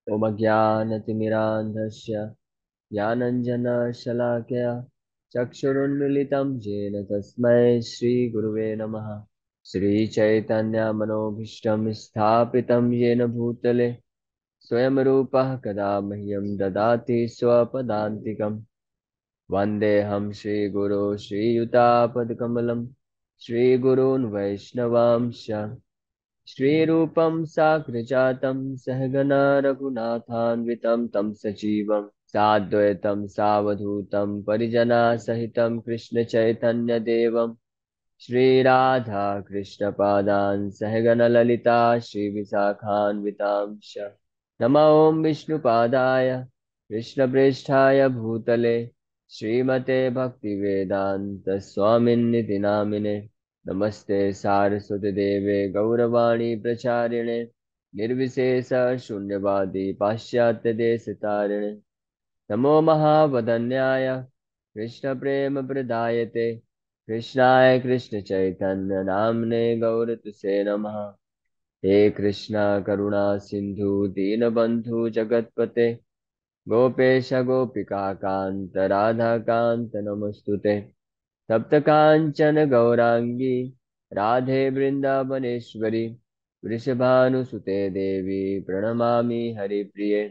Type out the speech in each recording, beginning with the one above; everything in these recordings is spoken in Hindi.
ॐ अज्ञानतिमिरान्धस्य ज्ञानञ्जनशलाकया चक्षुरुन्मीलितं येन तस्मै श्रीगुरुवे नमः। श्रीचैतन्यमनोभीष्टं स्थापितं येन भूतले स्वयं रूपः कदा मह्यं ददाति स्वपदान्तिकम्। वन्देऽहं श्रीगुरो श्रीयुतापदकमलं श्रीगुरून् वैष्णवांश्च श्रीरूपं साग्रजातं सहगना रघुनाथान्वितं तं सजीवं साद्वैतं सावधूतं परिजनसहितं कृष्णचैतन्यदेवं श्रीराधा कृष्णपादान् सहगणललिता श्रीविशाखान्वितांश्च नमो ॐ विष्णुपादाय कृष्णप्रेष्ठाय भूतले श्रीमते भक्तिवेदान्तस्वामिन्निति नामिने नमस्ते सारस्वती देवे गौरवाणी प्रचारिणे निर्विशेष शून्यवादी पाश्चात्य देश तारिणे नमो महावदन्याय कृष्ण प्रेम प्रदायते कृष्णाय कृष्ण चैतन्य नामने गौरतुसे नमः। हे कृष्णा करुणा सिंधु दीनबंधु जगतपते गोपेश गोपिका कांत राधा कांत नमस्तुते तप्त कांचन गौरांगी राधे वृंदावनेश्वरी वृषभानुसुते देवी प्रणमामि हरिप्रिये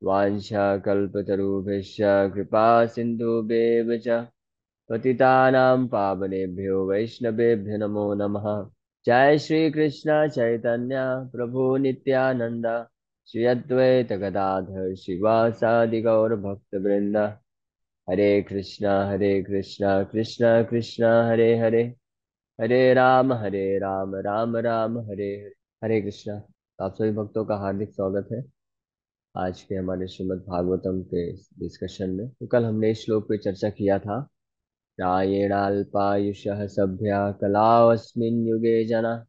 वाञ्छाकल्पतरुभ्यश्च कृपा सिन्धुभ्येव च पतितानां पावनेभ्यो वैष्णवेभ्यो नमो नमः। जय श्री कृष्ण चैतन्य प्रभु नित्यानंद श्री अद्वैत गदाधर शिवासादि गौर भक्त वृंद हरे कृष्णा कृष्ण कृष्ण हरे हरे हरे राम राम राम हरे हरे। हरे कृष्णा। आप सभी भक्तों का हार्दिक स्वागत है आज के हमारे श्रीमद् भागवतम के डिस्कशन में। तो कल हमने इस श्लोक पे चर्चा किया था, प्रायेणाल्पायुषः सभ्या कलावस्मिन् युगे जना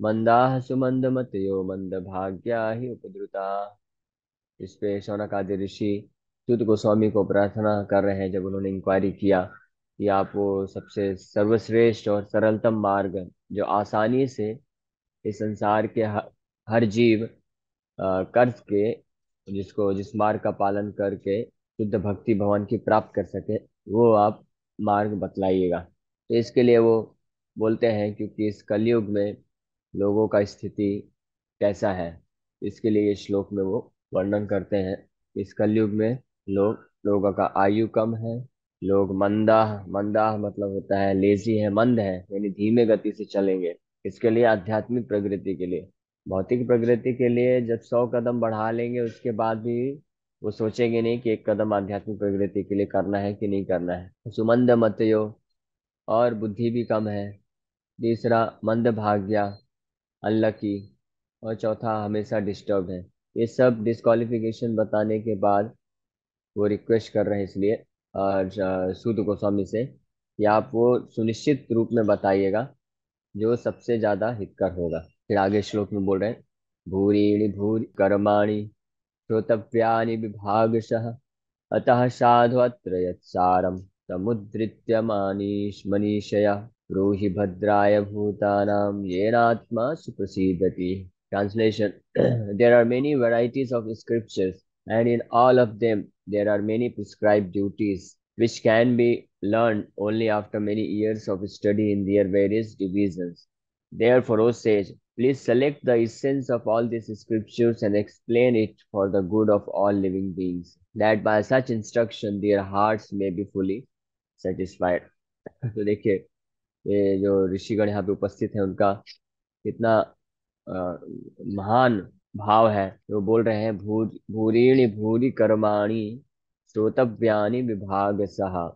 मंदाः सुमन्दमतयो मंदभाग्या हि उपद्रुता। इस पे शौनक आदि ऋषि सूत गोस्वामी को प्रार्थना कर रहे हैं, जब उन्होंने इंक्वायरी किया कि आप वो सबसे सर्वश्रेष्ठ और सरलतम मार्ग जो आसानी से इस संसार के हर जीव कर के, जिस मार्ग का पालन करके शुद्ध भक्ति भगवान की प्राप्त कर सके, वो आप मार्ग बतलाइएगा। तो इसके लिए वो बोलते हैं, क्योंकि इस कलयुग में लोगों का स्थिति कैसा है, इसके लिए ये श्लोक में वो वर्णन करते हैं। इस कलयुग में लोगों का आयु कम है, लोग मंदाह मंदाह मतलब होता है लेजी है, मंद है, यानी धीमे गति से चलेंगे। इसके लिए आध्यात्मिक प्रगति के लिए, भौतिक प्रगति के लिए जब 100 कदम बढ़ा लेंगे उसके बाद भी वो सोचेंगे नहीं कि एक कदम आध्यात्मिक प्रगति के लिए करना है कि नहीं करना है। सुमंद मतयो, और बुद्धि भी कम है। तीसरा मंद भाग्या, अनलकी। और चौथा हमेशा डिस्टर्ब है। ये सब डिस्क्वालिफिकेशन बताने के बाद वो रिक्वेस्ट कर रहे हैं इसलिए सूत गोस्वामी से कि आप वो सुनिश्चित रूप में बताइएगा जो सबसे ज्यादा हितकर होगा। फिर आगे श्लोक में बोल रहे हैं, भूरीणि भूरि कर्माणि श्रोतव्यानि विभागशः अतः साधु अत्र यत्सारं समुद्धृत्य मनीषया ब्रूहि भद्राय भूतानां येनात्मा सुप्रसीदति। Translation. There are many varieties of scriptures, and in all of them there are many prescribed duties which can be learned only after many years of study in their various divisions. Therefore, O sage, please select the essence of all these scriptures and explain it for the good of all living beings, that by such instruction their hearts may be fully satisfied. तो देखिए, ये जो ऋषिगण यहाँ पे उपस्थित हैं उनका कितना महान भाव है। वो बोल रहे हैं, भूरीणि भूरि कर्माणि श्रोतव्यानि विभाग सहा।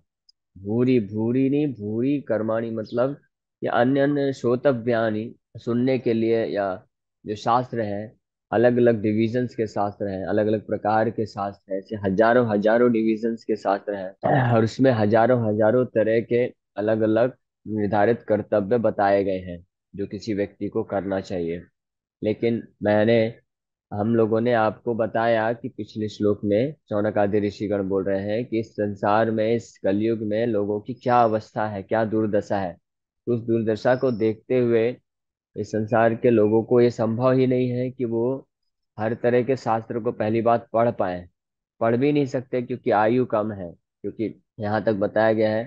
भूरी भूरी नहीं, भूरी कर्माणी मतलब ये अन्य अन्य श्रोतव्यानि, सुनने के लिए, या जो शास्त्र है, अलग अलग डिविजन्स के शास्त्र हैं, अलग अलग प्रकार के शास्त्र हैं, ऐसे हजारों हजारों डिविजन्स के शास्त्र हैं, और उसमें हजारों हजारों तरह के अलग अलग निर्धारित कर्तव्य बताए गए हैं जो किसी व्यक्ति को करना चाहिए। लेकिन हम लोगों ने आपको बताया कि पिछले श्लोक में शौनक आदि ऋषिगण बोल रहे हैं कि इस संसार में, इस कलयुग में लोगों की क्या अवस्था है, क्या दुर्दशा है। तो उस दुर्दशा को देखते हुए इस संसार के लोगों को ये संभव ही नहीं है कि वो हर तरह के शास्त्र को पहली बात पढ़ पाए। पढ़ भी नहीं सकते क्योंकि आयु कम है। क्योंकि यहाँ तक बताया गया है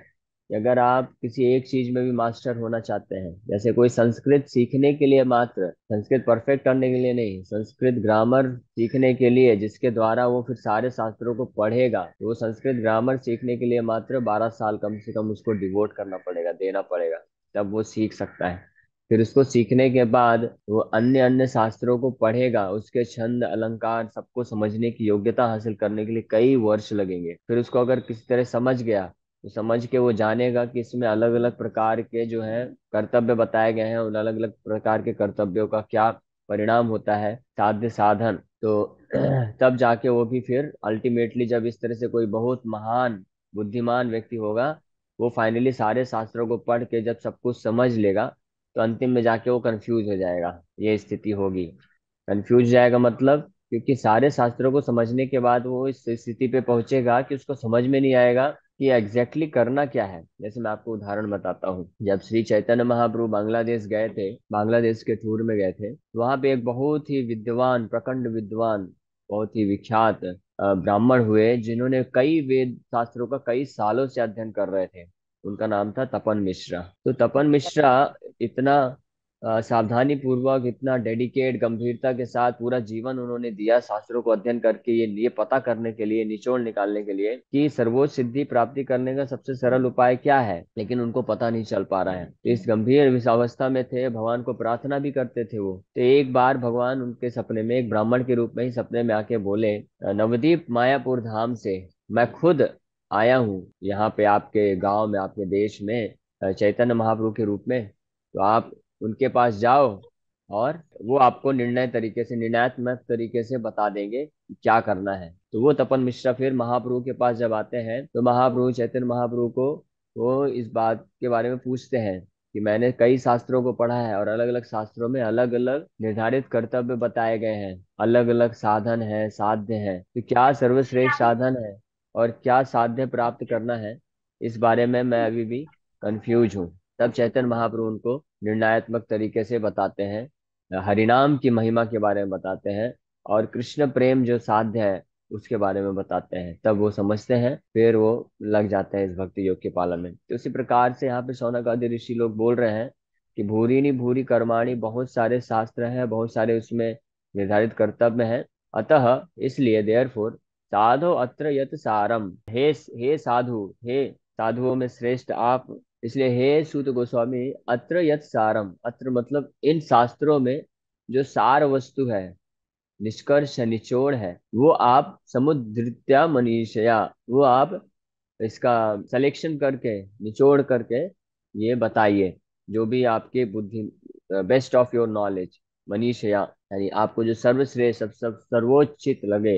कि अगर आप किसी एक चीज में भी मास्टर होना चाहते हैं, जैसे कोई संस्कृत सीखने के लिए, मात्र संस्कृत परफेक्ट करने के लिए नहीं, संस्कृत ग्रामर सीखने के लिए, जिसके द्वारा वो फिर सारे शास्त्रों को पढ़ेगा, तो वो संस्कृत ग्रामर सीखने के लिए मात्र 12 साल कम से कम उसको डिवोट करना पड़ेगा, देना पड़ेगा, तब वो सीख सकता है। फिर उसको सीखने के बाद वो अन्य अन्य शास्त्रों को पढ़ेगा, उसके छंद अलंकार सबको समझने की योग्यता हासिल करने के लिए कई वर्ष लगेंगे। फिर उसको अगर किसी तरह समझ गया, तो समझ के वो जानेगा कि इसमें अलग अलग प्रकार के जो है कर्तव्य बताए गए हैं, उन अलग अलग प्रकार के कर्तव्यों का क्या परिणाम होता है, साध्य साधन। तो तब जाके वो भी फिर अल्टीमेटली जब इस तरह से कोई बहुत महान बुद्धिमान व्यक्ति होगा, वो फाइनली सारे शास्त्रों को पढ़ के जब सब कुछ समझ लेगा, तो अंतिम में जाके वो कंफ्यूज हो जाएगा, ये स्थिति होगी। कंफ्यूज जाएगा मतलब, क्योंकि सारे शास्त्रों को समझने के बाद वो इस स्थिति पे पहुंचेगा कि उसको समझ में नहीं आएगा कि एग्जैक्टली करना क्या है। जैसे मैं आपको उदाहरण बताता हूँ, जब श्री चैतन्य महाप्रभु बांग्लादेश गए थे, बांग्लादेश के टूर में गए थे, वहां पे एक बहुत ही विद्वान, प्रखंड विद्वान, बहुत ही विख्यात ब्राह्मण हुए, जिन्होंने कई वेद शास्त्रों का कई सालों से अध्ययन कर रहे थे। उनका नाम था तपन मिश्रा। तो तपन मिश्रा इतना सावधानी पूर्वक, इतना डेडिकेट, गंभीरता के साथ पूरा जीवन उन्होंने दिया शास्त्रों को अध्ययन करके, ये पता करने के लिए, निचोड़ निकालने के लिए कि सर्वोच्च सिद्धि प्राप्ति करने का सबसे सरल उपाय क्या है, लेकिन उनको पता नहीं चल पा रहा है। तो इस गंभीर इस अवस्था में थे, भगवान को प्रार्थना भी करते थे वो। तो एक बार भगवान उनके सपने में, एक ब्राह्मण के रूप में ही सपने में आके बोले, नवदीप मायापुर धाम से मैं खुद आया हूँ यहाँ पे आपके गांव में, आपके देश में, चैतन्य महाप्रभु के रूप में। तो आप उनके पास जाओ और वो आपको निर्णयात्मक तरीके से बता देंगे कि क्या करना है। तो वो तपन मिश्रा फिर महाप्रभु के पास जब आते हैं, तो महाप्रभु, चैतन्य महाप्रभु को वो इस बात के बारे में पूछते हैं कि मैंने कई शास्त्रों को पढ़ा है और अलग अलग शास्त्रों में अलग अलग निर्धारित कर्तव्य बताए गए हैं, अलग अलग साधन है, साध्य है, तो क्या सर्वश्रेष्ठ साधन है और क्या साध्य प्राप्त करना है, इस बारे में मैं अभी भी कंफ्यूज हूँ। तब चैतन्य महाप्रभु उनको निर्णयात्मक तरीके से बताते हैं, हरिनाम की महिमा के बारे में बताते हैं, और कृष्ण प्रेम जो साध्य है उसके बारे में बताते हैं। तब वो समझते हैं, फिर वो लग जाते हैं इस भक्ति योग के पालन में। तो उसी प्रकार से यहाँ पे शौनक आदि ऋषि लोग बोल रहे हैं कि भूरी नि भूरी कर्माणि, बहुत सारे शास्त्र हैं, बहुत सारे उसमें निर्धारित कर्तव्य हैं। अतः इसलिए देयरफॉर साधो अत्र यत सारम, हे साधु, हे साधुओं में श्रेष्ठ आप, इसलिए हे सूत गोस्वामी, अत्र यत सारम, अत्र मतलब इन शास्त्रों में जो सार वस्तु है, निष्कर्ष है, निचोड़ है, वो आप समुद्रित्या मनीषया, वो आप इसका सिलेक्शन करके, निचोड़ करके ये बताइए, जो भी आपके बुद्धि, बेस्ट ऑफ योर नॉलेज, मनीषया, यानी आपको जो सर्वश्रेष्ठ, सब सर्वोचित लगे,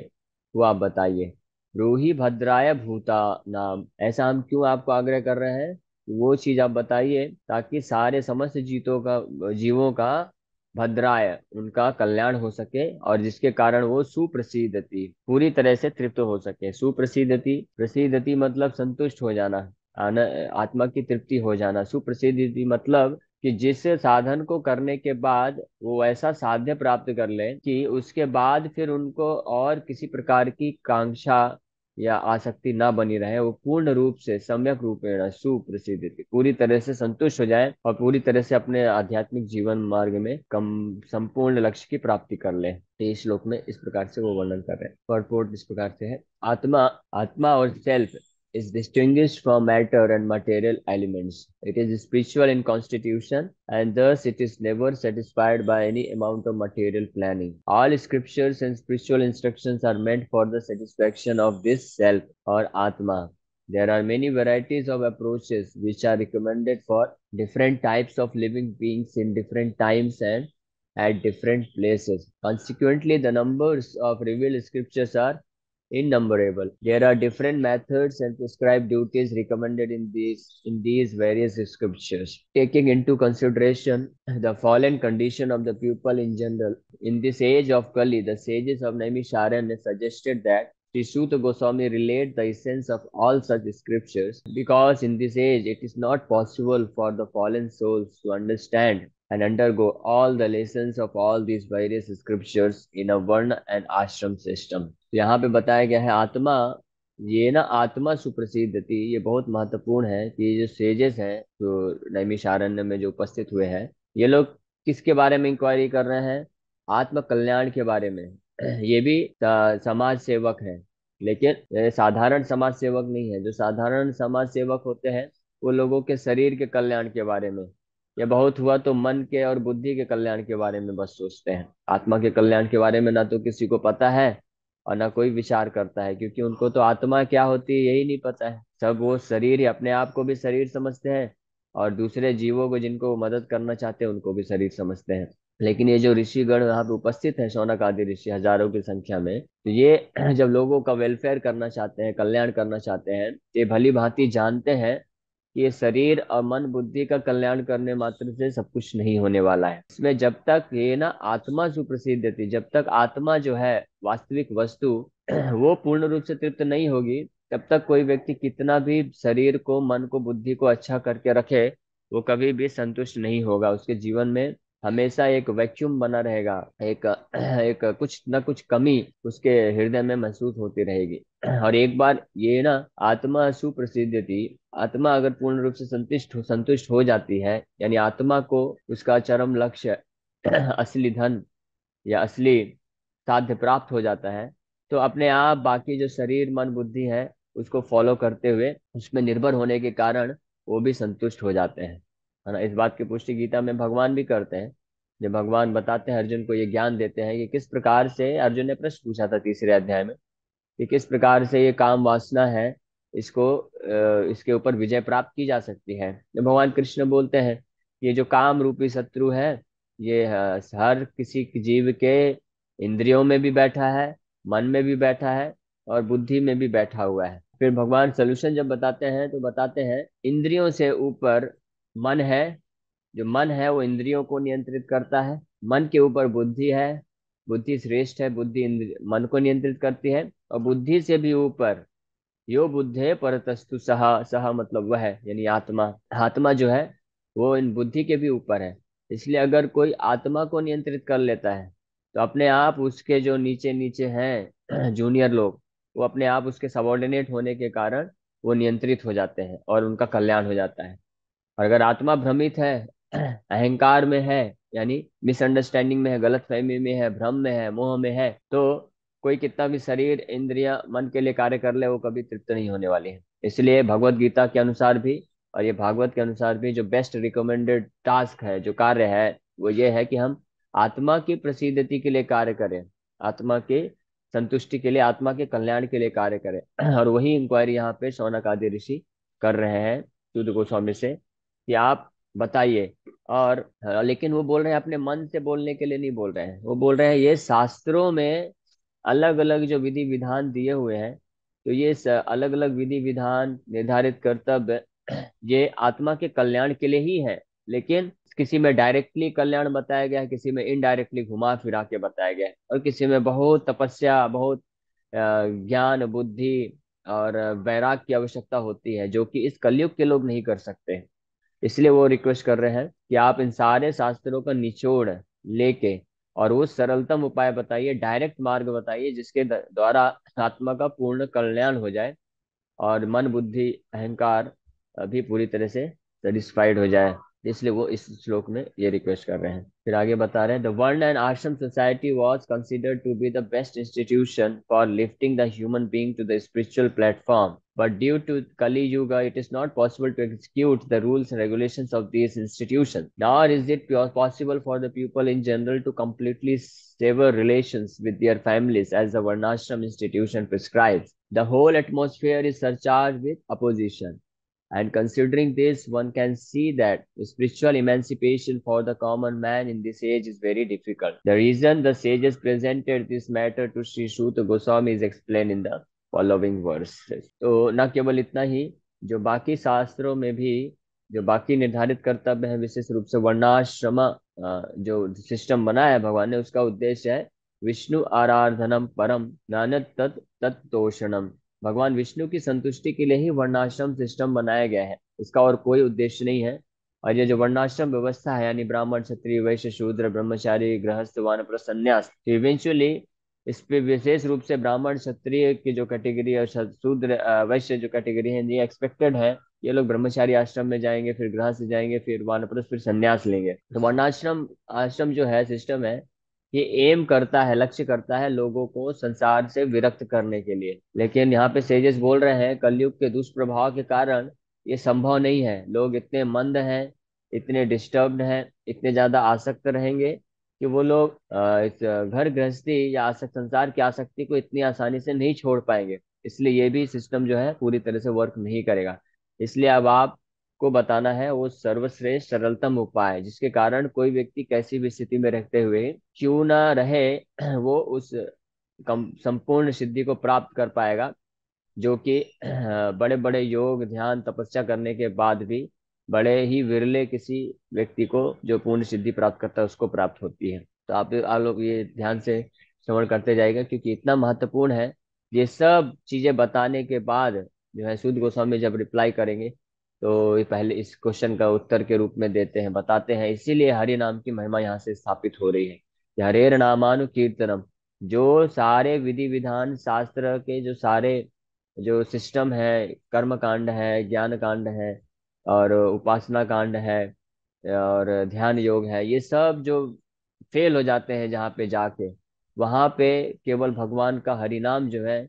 वो आप बताइए। रूही भद्राय भूता नाम, ऐसा हम क्यों आपको आग्रह कर रहे हैं, वो चीज आप बताइए ताकि सारे समस्त जीवों का भद्राय, उनका कल्याण हो सके, और जिसके कारण वो सुप्रसिद्धति, पूरी तरह से तृप्त हो सके। सुप्रसिद्धति, प्रसिद्धति मतलब संतुष्ट हो जाना, आत्मा की तृप्ति हो जाना। सुप्रसिद्धति मतलब कि जिस साधन को करने के बाद वो ऐसा साध्य प्राप्त कर ले कि उसके बाद फिर उनको और किसी प्रकार की कांक्षा या आसक्ति ना बनी रहे, वो पूर्ण रूप से, सम्यक रूपेण सुप्रसिद्धि, पूरी तरह से संतुष्ट हो जाए और पूरी तरह से अपने आध्यात्मिक जीवन मार्ग में कम संपूर्ण लक्ष्य की प्राप्ति कर ले। तो इस श्लोक में इस प्रकार से वो वर्णन कर रहे हैं। परपोर्ट इस प्रकार से है, आत्मा, आत्मा और self is distinguished from matter and material elements. It is spiritual in constitution, and thus it is never satisfied by any amount of material planning. All scriptures and spiritual instructions are meant for the satisfaction of this self or Atma. There are many varieties of approaches which are recommended for different types of living beings in different times and at different places. Consequently, the numbers of revealed scriptures are innumerable. There are different methods and prescribed duties recommended in these various scriptures. Taking into consideration the fallen condition of the people in general, in this age of Kali, the sages of Naimisharanya suggested that Sri Suta Goswami relate the essence of all such scriptures, because in this age it is not possible for the fallen souls to understand and undergo all the lessons of all these various scriptures in a varna and ashram system. तो यहाँ पे बताया गया है आत्मा, ये ना आत्मा सुप्रसिद्ध थी, ये बहुत महत्वपूर्ण है कि ये जो सेजेस हैं जो नैमिषारण्य में जो उपस्थित हुए हैं, ये लोग किसके बारे में इंक्वायरी कर रहे हैं? आत्म कल्याण के बारे में। ये भी समाज सेवक है, लेकिन ये साधारण समाज सेवक नहीं है। जो साधारण समाज सेवक होते हैं वो लोगों के शरीर के कल्याण के बारे में, या बहुत हुआ तो मन के और बुद्धि के कल्याण के बारे में बस सोचते हैं। आत्मा के कल्याण के बारे में ना तो किसी को पता है और ना कोई विचार करता है, क्योंकि उनको तो आत्मा क्या होती है यही नहीं पता है। सब वो शरीर ही, अपने आप को भी शरीर समझते हैं और दूसरे जीवों को जिनको वो मदद करना चाहते हैं उनको भी शरीर समझते हैं। लेकिन ये जो ऋषिगण यहाँ पे उपस्थित हैं, शौनक आदि ऋषि हजारों की संख्या में, तो ये जब लोगों का वेलफेयर करना चाहते हैं, कल्याण करना चाहते हैं, ये भली भांति जानते हैं कि ये शरीर और मन बुद्धि का कल्याण करने मात्र से सब कुछ नहीं होने वाला है। इसमें जब तक ये ना आत्मा सुप्रसिद्ध थी, जब तक आत्मा जो है वास्तविक वस्तु वो पूर्ण रूप से तृप्त नहीं होगी, तब तक कोई व्यक्ति कितना भी शरीर को, मन को, बुद्धि को अच्छा करके रखे, वो कभी भी संतुष्ट नहीं होगा। उसके जीवन में हमेशा एक वैक्यूम बना रहेगा, एक एक कुछ न कुछ कमी उसके हृदय में महसूस होती रहेगी। और एक बार ये ना आत्मा सुप्रसिद्ध थी, आत्मा अगर पूर्ण रूप से संतुष्ट हो जाती है, यानी आत्मा को उसका चरम लक्ष्य असली धन या असली साध्य प्राप्त हो जाता है, तो अपने आप बाकी जो शरीर मन बुद्धि है उसको फॉलो करते हुए, उसमें निर्भर होने के कारण वो भी संतुष्ट हो जाते हैं, है ना। इस बात की पुष्टि गीता में भगवान भी करते हैं। जब भगवान बताते हैं अर्जुन को, ये ज्ञान देते हैं कि किस प्रकार से, अर्जुन ने प्रश्न पूछा था तीसरे अध्याय में, कि किस प्रकार से ये काम वासना है, इसको इसके ऊपर विजय प्राप्त की जा सकती है। जब भगवान कृष्ण बोलते हैं ये जो काम रूपी शत्रु है, ये हर किसी जीव के इंद्रियों में भी बैठा है, मन में भी बैठा है और बुद्धि में भी बैठा हुआ है। फिर भगवान सोल्यूशन जब बताते हैं तो बताते हैं इंद्रियों से ऊपर मन है, जो मन है वो इंद्रियों को नियंत्रित करता है, मन के ऊपर बुद्धि है, बुद्धि श्रेष्ठ है, बुद्धि मन को नियंत्रित करती है, और बुद्धि से भी ऊपर यो बुद्धे परतस्तु सहा, सहा मतलब वह है, यानी आत्मा। आत्मा जो है वो इन बुद्धि के भी ऊपर है। इसलिए अगर कोई आत्मा को नियंत्रित कर लेता है तो अपने आप उसके जो नीचे नीचे हैं जूनियर लोग, वो अपने आप उसके सबॉर्डिनेट होने के कारण वो नियंत्रित हो जाते हैं और उनका कल्याण हो जाता है। और अगर आत्मा भ्रमित है, अहंकार में है, यानी मिसअंडरस्टैंडिंग में है, गलत फहमी में है, भ्रम में है, मोह में है, तो कोई कितना भी शरीर इंद्रिया मन के लिए कार्य कर ले, वो कभी तृप्त नहीं होने वाली है। इसलिए भगवत गीता के अनुसार भी और ये भागवत के अनुसार भी जो बेस्ट रिकमेंडेड टास्क है, जो कार्य है, वो ये है कि हम आत्मा की प्रसिद्धि के लिए कार्य करें, आत्मा के संतुष्टि के लिए, आत्मा के कल्याण के लिए कार्य करें। और वही इंक्वायरी यहाँ पे शौनक आदि ऋषि कर रहे हैं सूत गोस्वामी से कि आप बताइए। और लेकिन वो बोल रहे हैं अपने मन से बोलने के लिए नहीं बोल रहे हैं, वो बोल रहे हैं ये शास्त्रों में अलग अलग जो विधि विधान दिए हुए हैं, तो ये अलग अलग विधि विधान, निर्धारित कर्तव्य, ये आत्मा के कल्याण के लिए ही है। लेकिन किसी में डायरेक्टली कल्याण बताया गया है, किसी में इनडायरेक्टली घुमा फिरा के बताया गया है, और किसी में बहुत तपस्या, बहुत ज्ञान बुद्धि और वैराग की आवश्यकता होती है, जो कि इस कलयुग के लोग नहीं कर सकते। इसलिए वो रिक्वेस्ट कर रहे हैं कि आप इन सारे शास्त्रों का निचोड़ लेके और वो सरलतम उपाय बताइए, डायरेक्ट मार्ग बताइए, जिसके द्वारा आत्मा का पूर्ण कल्याण हो जाए और मन बुद्धि अहंकार भी पूरी तरह से सेटिस्फाइड हो जाए। इसलिए वो इस श्लोक में ये रिक्वेस्ट कर रहे हैं। फिर आगे बता रहे हैं, the varna and ashram society was considered to be the best institution for lifting the human being to the spiritual platform, but due to Kali Yuga, it is not possible to execute the rules and regulations of these institutions. Nor is it possible for the people in general to completely sever relations with their families as the Varnashram institution prescribes. The whole atmosphere is surcharged with opposition. And considering this, one can see that spiritual emancipation for the common man in this age is very difficult. The reason the sages presented this matter to Sri Suta Goswami is explained in the following versus. तो न केवल इतना ही, जो बाकी शास्त्रों में भी जो बाकी निर्धारित कर्तव्य है, विशेष रूप से वर्णाश्रम जो सिस्टम बनाया है भगवान ने, उसका उद्देश्य है विष्णु आराधनम परम ज्ञान तत्तोषणम। भगवान विष्णु की संतुष्टि के लिए ही वर्णाश्रम सिस्टम बनाया गया है, इसका और कोई उद्देश्य नहीं है। और ये जो वर्णाश्रम व्यवस्था है, यानी ब्राह्मण क्षत्रिय वैश्य शूद्र ब्रह्मचारी गृहस्थ वानप्रस्थ संन्यास, तो इवेंचुअली इस पे विशेष रूप से ब्राह्मण क्षत्रिय की जो कैटेगरी और शूद्र वैश्य जो कैटेगरी है, ये एक्सपेक्टेड है। ये लोग ब्रह्मचारी आश्रम में जाएंगे, फिर गृहस्थ जाएंगे, फिर वानप्रस्थ, फिर संन्यास लेंगे। तो वर्णाश्रम आश्रम जो है सिस्टम है, ये एम करता है, लक्ष्य करता है लोगों को संसार से विरक्त करने के लिए। लेकिन यहाँ पे सेजेस बोल रहे हैं कलयुग के दुष्प्रभाव के कारण ये संभव नहीं है। लोग इतने मंद हैं, इतने डिस्टर्ब्ड हैं, इतने ज्यादा आसक्त रहेंगे कि वो लोग इस घर गृहस्थी या आसक्त संसार की आसक्ति को इतनी आसानी से नहीं छोड़ पाएंगे। इसलिए ये भी सिस्टम जो है पूरी तरह से वर्क नहीं करेगा। इसलिए अब आपको बताना है वो सर्वश्रेष्ठ सरलतम उपाय, जिसके कारण कोई व्यक्ति कैसी भी स्थिति में रहते हुए क्यों ना रहे, वो उस संपूर्ण सिद्धि को प्राप्त कर पाएगा, जो कि बड़े बड़े योग ध्यान तपस्या करने के बाद भी बड़े ही विरले किसी व्यक्ति को जो पूर्ण सिद्धि प्राप्त करता है उसको प्राप्त होती है। तो आप लोग ये ध्यान से श्रवण करते जाएगा, क्योंकि इतना महत्वपूर्ण है। ये सब चीजें बताने के बाद जो है सूद गोस्वामी जब रिप्लाई करेंगे, तो ये पहले इस क्वेश्चन का उत्तर के रूप में देते हैं, बताते हैं। इसीलिए हरि नाम की महिमा यहाँ से स्थापित हो रही है कि हरेर नामानुकीर्तनम, जो सारे विधि विधान शास्त्र के जो सारे जो सिस्टम है, कर्म कांड है, ज्ञान कांड है, और उपासना कांड है, और ध्यान योग है, ये सब जो फेल हो जाते हैं जहाँ पे जाके, वहां पे केवल भगवान का हरिनाम जो है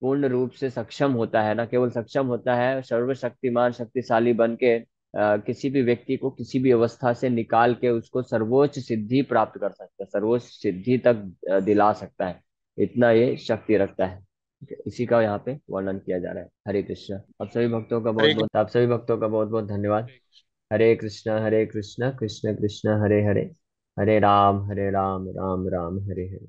पूर्ण रूप से सक्षम होता है। ना केवल सक्षम होता है, सर्वशक्तिमान शक्तिशाली बन के किसी भी व्यक्ति को किसी भी अवस्था से निकाल के उसको सर्वोच्च सिद्धि प्राप्त कर सकता है, सर्वोच्च सिद्धि तक दिला सकता है। इतना ये शक्ति रखता है। ठीक है, इसी का यहाँ पे वर्णन किया जा रहा है। हरे कृष्ण। हरे कृष्ण। आप सभी भक्तों का बहुत बहुत धन्यवाद। हरे कृष्ण कृष्ण कृष्ण हरे हरे, हरे राम राम राम हरे हरे।